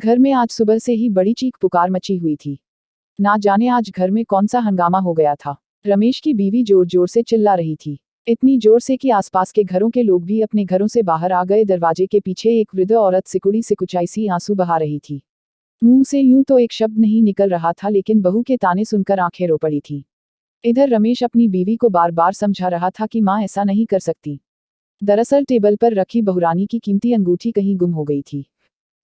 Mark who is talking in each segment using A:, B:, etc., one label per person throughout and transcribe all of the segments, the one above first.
A: घर में आज सुबह से ही बड़ी चीख पुकार मची हुई थी। ना जाने आज घर में कौन सा हंगामा हो गया था। रमेश की बीवी जोर जोर से चिल्ला रही थी, इतनी जोर से कि आसपास के घरों के लोग भी अपने घरों से बाहर आ गए। दरवाजे के पीछे एक वृद्ध औरत सिकुड़ी सिकुचाई सी आंसू बहा रही थी। मुंह से यूं तो एक शब्द नहीं निकल रहा था, लेकिन बहू के ताने सुनकर आंखें रो पड़ी थी। इधर रमेश अपनी बीवी को बार बार समझा रहा था कि माँ ऐसा नहीं कर सकती। दरअसल टेबल पर रखी बहुरानी की कीमती अंगूठी कहीं गुम हो गई थी।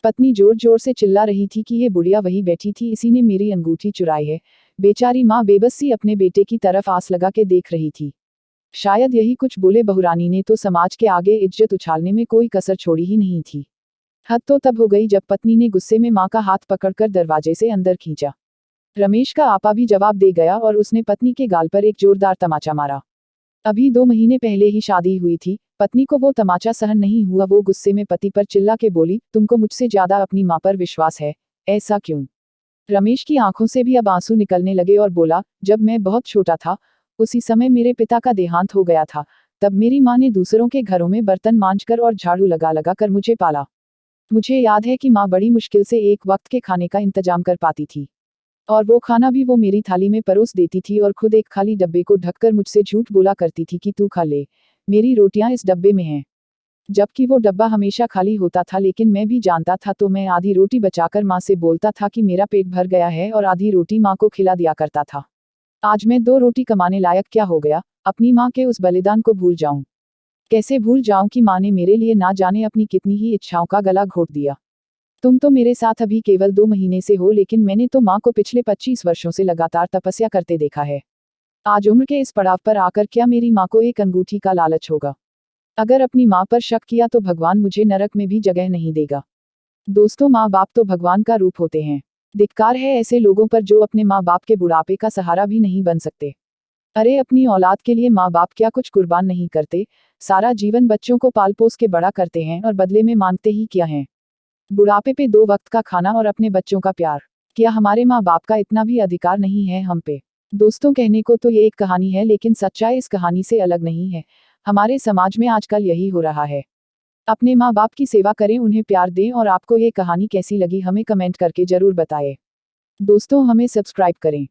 A: पत्नी जोर जोर से चिल्ला रही थी कि ये बुढ़िया वही बैठी थी, इसी ने मेरी अंगूठी चुराई है। बेचारी माँ बेबस सी अपने बेटे की तरफ आस लगा के देख रही थी। शायद यही कुछ बोले बहुरानी ने तो समाज के आगे इज्जत उछालने में कोई कसर छोड़ी ही नहीं थी। हद तो तब हो गई जब पत्नी ने गुस्से में माँ का हाथ पकड़कर दरवाजे से अंदर खींचा। रमेश का आपा भी जवाब दे गया और उसने पत्नी के गाल पर एक जोरदार तमाचा मारा। अभी 2 महीने पहले ही शादी हुई थी, पत्नी को वो तमाचा सहन नहीं हुआ। वो गुस्से में पति पर चिल्ला के बोली, तुमको मुझसे ज्यादा अपनी माँ पर विश्वास है, ऐसा क्यों? रमेश की आंखों से भी अब आंसू निकलने लगे और बोला, जब मैं बहुत छोटा था, उसी समय मेरे पिता का देहांत हो गया था। तब मेरी माँ ने दूसरों के घरों में बर्तन मांजकर और झाड़ू लगा लगा कर मुझे पाला। मुझे याद है कि माँ बड़ी मुश्किल से एक वक्त के खाने का इंतजाम कर पाती थी, और वो खाना भी वो मेरी थाली में परोस देती थी और खुद एक खाली डब्बे को ढककर मुझसे झूठ बोला करती थी कि तू खा ले, मेरी रोटियां इस डब्बे में हैं। जबकि वो डब्बा हमेशा खाली होता था, लेकिन मैं भी जानता था, तो मैं आधी रोटी बचाकर माँ से बोलता था कि मेरा पेट भर गया है और आधी रोटी माँ को खिला दिया करता था। आज मैं 2 रोटी कमाने लायक क्या हो गया? अपनी माँ के उस बलिदान को भूल जाऊं? कैसे भूल जाऊं कि माँ ने मेरे लिए ना जाने अपनी कितनी ही इच्छाओं का गला घोट दिया। तुम तो मेरे साथ अभी केवल 2 महीने से हो, लेकिन मैंने तो माँ को पिछले 25 वर्षों से लगातार तपस्या करते देखा है। आज उम्र के इस पड़ाव पर आकर क्या मेरी माँ को एक अंगूठी का लालच होगा? अगर अपनी माँ पर शक किया तो भगवान मुझे नरक में भी जगह नहीं देगा। दोस्तों, माँ बाप तो भगवान का रूप होते हैं। धिक्कार है ऐसे लोगों पर जो अपने माँ बाप के बुढ़ापे का सहारा भी नहीं बन सकते। अरे, अपनी औलाद के लिए माँ बाप क्या कुछ कुर्बान नहीं करते? सारा जीवन बच्चों को पाल पोस के बड़ा करते हैं और बदले में मांगते ही क्या हैं? बुढ़ापे पे 2 वक्त का खाना और अपने बच्चों का प्यार। क्या हमारे माँ बाप का इतना भी अधिकार नहीं है हम पे? दोस्तों, कहने को तो ये एक कहानी है, लेकिन सच्चाई इस कहानी से अलग नहीं है। हमारे समाज में आजकल यही हो रहा है। अपने माँ बाप की सेवा करें, उन्हें प्यार दें, और आपको ये कहानी कैसी लगी हमें कमेंट करके जरूर बताएं। दोस्तों, हमें सब्सक्राइब करें।